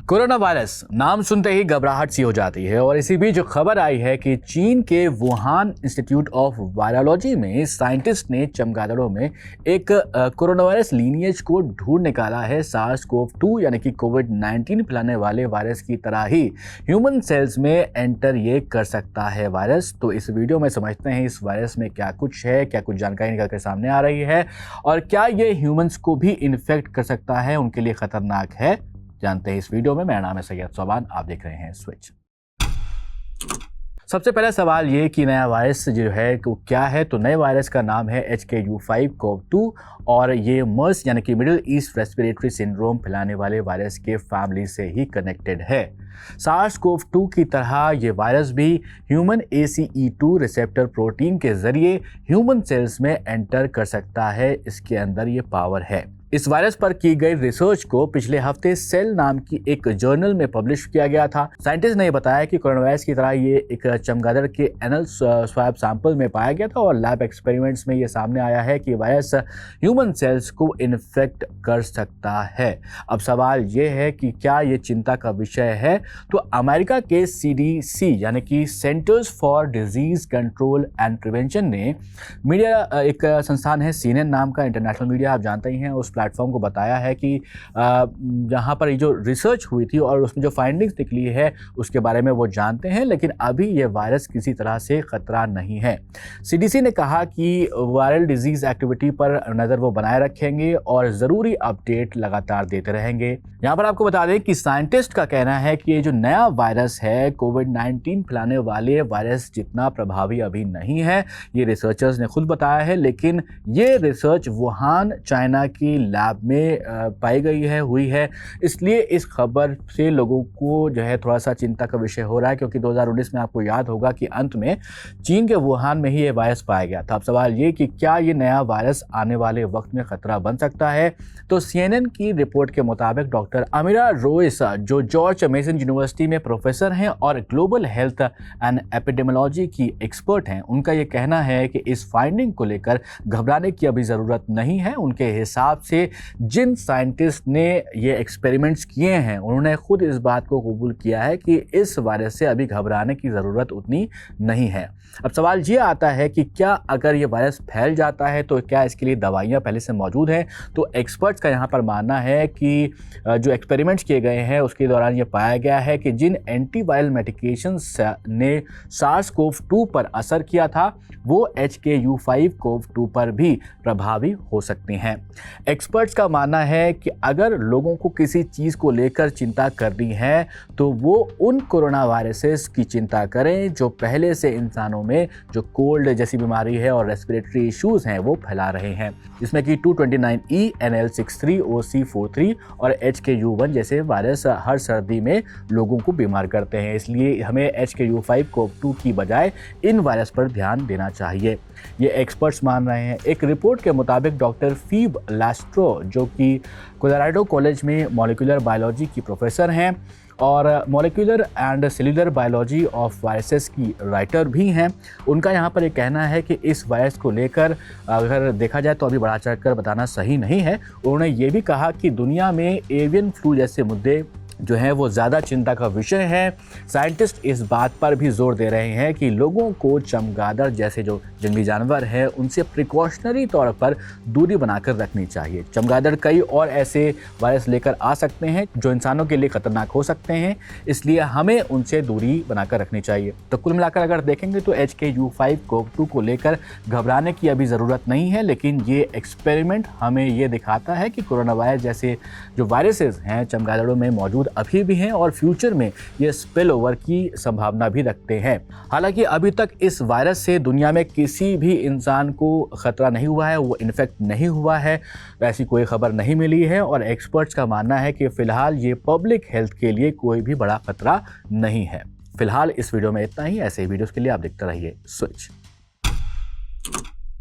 Corona virus नाम सुनते ही घबराहट सी हो जाती है और इसी बीच खबर आई है कि चीन के वुहान इंस्टीट्यूट ऑफ वायरोलॉजी में साइंटिस्ट ने चमगादड़ों में एक कोरोना वायरस लीनिएज को ढूंढ निकाला है। SARS-CoV-2 यानी कि कोविड-19 फैलाने वाले वायरस की तरह ही ह्यूमन सेल्स में एंटर ये कर सकता है वायरस। तो इस वीडियो में समझते हैं इस वायरस में क्या कुछ है, क्या कुछ जानकारी निकल कर सामने आ रही है और क्या ये ह्यूमंस को भी इन्फेक्ट कर सकता है, उनके लिए खतरनाक है, जानते हैं इस वीडियो में। मेरा नाम है सैयद सोबान, आप देख रहे हैं स्विच। सबसे पहला सवाल ये कि नया वायरस जो है वो क्या है। तो नए वायरस का नाम है HKU5-CoV-2 और ये मर्स यानी कि मिडिल ईस्ट रेस्पिरेटरी सिंड्रोम फैलाने वाले वायरस के फैमिली से ही कनेक्टेड है। SARS-CoV-2 की तरह ये वायरस भी ह्यूमन ACE2 रिसेप्टर प्रोटीन के जरिए ह्यूमन सेल्स में एंटर कर सकता है, इसके अंदर ये पावर है। इस वायरस पर की गई रिसर्च को पिछले हफ्ते सेल नाम की एक जर्नल में पब्लिश किया गया था। साइंटिस्ट ने बताया कि कोरोना वायरस की तरह ये एक चमगादड़ के एनल स्वैब सैंपल में पाया गया था और लैब एक्सपेरिमेंट्स में ये सामने आया है कि वायरस ह्यूमन सेल्स को इन्फेक्ट कर सकता है। अब सवाल ये है कि क्या ये चिंता का विषय है। तो अमेरिका के CDC यानी कि centres for disease control and prevention ने मीडिया एक संस्थान है CNN नाम का, इंटरनेशनल मीडिया आप जानते ही हैं, उस प्लेटफॉर्म को बताया है कि जहां पर ये जो रिसर्च हुई थी और उसमें जो फाइंडिंग्स निकली है उसके बारे में वो जानते हैं, लेकिन अभी ये वायरस किसी तरह से खतरा नहीं है। CDC ने कहा कि वायरल डिजीज एक्टिविटी पर नज़र वो बनाए रखेंगे और ज़रूरी अपडेट लगातार देते रहेंगे। यहाँ पर आपको बता दें कि साइंटिस्ट का कहना है कि ये जो नया वायरस है कोविड-19 फैलाने वाले वायरस जितना प्रभावी अभी नहीं है, ये रिसर्चर्स ने खुद बताया है, लेकिन ये रिसर्च वुहान चाइना की लैब में पाई गई है, हुई है। इसलिए इस खबर से लोगों को जो है थोड़ा सा चिंता का विषय हो रहा है, क्योंकि 2019 में आपको याद होगा कि अंत में चीन के वुहान में ही ये वायरस पाया गया था। अब सवाल ये कि क्या ये नया वायरस आने वाले वक्त में खतरा बन सकता है। तो CNN की रिपोर्ट के मुताबिक डॉक्टर अमीरा रोइस, जो जॉर्ज मेसन यूनिवर्सिटी में प्रोफेसर हैं और ग्लोबल हेल्थ एंड एपिडेमियोलॉजी की एक्सपर्ट हैं, उनका ये कहना है कि इस फाइंडिंग को लेकर घबराने की अभी ज़रूरत नहीं है। उनके हिसाब से जिन साइंटिस्ट ने ये एक्सपेरिमेंट्स किए हैं उन्होंने खुद इस बात को कबूल किया है कि इस वायरस से अभी घबराने की ज़रूरत उतनी नहीं है। अब सवाल ये आता है कि क्या अगर ये वायरस फैल जाता है तो क्या इसके लिए दवाइयाँ पहले से मौजूद हैं। तो एक्सपर्ट्स का यहाँ पर मानना है कि जो एक्सपेरिमेंट्स किए गए हैं उसके दौरान ये पाया गया है कि जिन एंटीवायरल मेडिकेशंस ने SARS-CoV-2 पर असर किया था वो HKU5-CoV-2 पर भी प्रभावी हो सकते हैं। एक्सपर्ट्स का मानना है कि अगर लोगों को किसी चीज़ को लेकर चिंता करनी है तो वो उन कोरोना वायरसेस की चिंता करें जो पहले से इंसानों में जो कोल्ड जैसी बीमारी है और रेस्पिरेटरी इश्यूज़ हैं वो फैला रहे हैं, जिसमें कि 229E, NL63, OC43 और HKU1 जैसे वायरस हर सर्दी में लोगों को बीमार करते हैं। इसलिए हमें HKU5-CoV-2 की बजाय इन वायरस पर ध्यान देना चाहिए, ये एक्सपर्ट्स मान रहे हैं। एक रिपोर्ट के मुताबिक डॉक्टर फीब लास्ट्रो, जो कि कोलोराडो कॉलेज में मॉलिक्यूलर बायोलॉजी की प्रोफेसर हैं और molecular and cellular biology of viruses की राइटर भी हैं, उनका यहाँ पर एक कहना है कि इस वायरस को लेकर अगर देखा जाए तो अभी बढ़ा चढ़कर बताना सही नहीं है। उन्होंने ये भी कहा कि दुनिया में एवियन फ्लू जैसे मुद्दे जो है वो ज़्यादा चिंता का विषय है। साइंटिस्ट इस बात पर भी जोर दे रहे हैं कि लोगों को चमगादड़ जैसे जो जंगली जानवर है उनसे प्रिकॉशनरी तौर पर दूरी बनाकर रखनी चाहिए। चमगादड़ कई और ऐसे वायरस लेकर आ सकते हैं जो इंसानों के लिए खतरनाक हो सकते हैं, इसलिए हमें उनसे दूरी बनाकर रखनी चाहिए। तो कुल मिलाकर अगर देखेंगे तो HKU5-CoV-2 को लेकर घबराने की अभी ज़रूरत नहीं है, लेकिन ये एक्सपेरिमेंट हमें ये दिखाता है कि कोरोना वायरस जैसे जो वायरसेस हैं चमगादड़ों में मौजूद अभी भी हैं और फ्यूचर में ये स्पिल ओवर की संभावना भी रखते हैं। हालांकि अभी तक इस वायरस से दुनिया में किसी भी इंसान को खतरा नहीं हुआ है, वो इन्फेक्ट नहीं हुआ है, ऐसी कोई खबर नहीं मिली है और एक्सपर्ट्स का मानना है कि फिलहाल ये पब्लिक हेल्थ के लिए कोई भी बड़ा खतरा नहीं है। फिलहाल इस वीडियो में इतना ही। ऐसे ही वीडियोस के लिए आप देखते रहिए स्विच।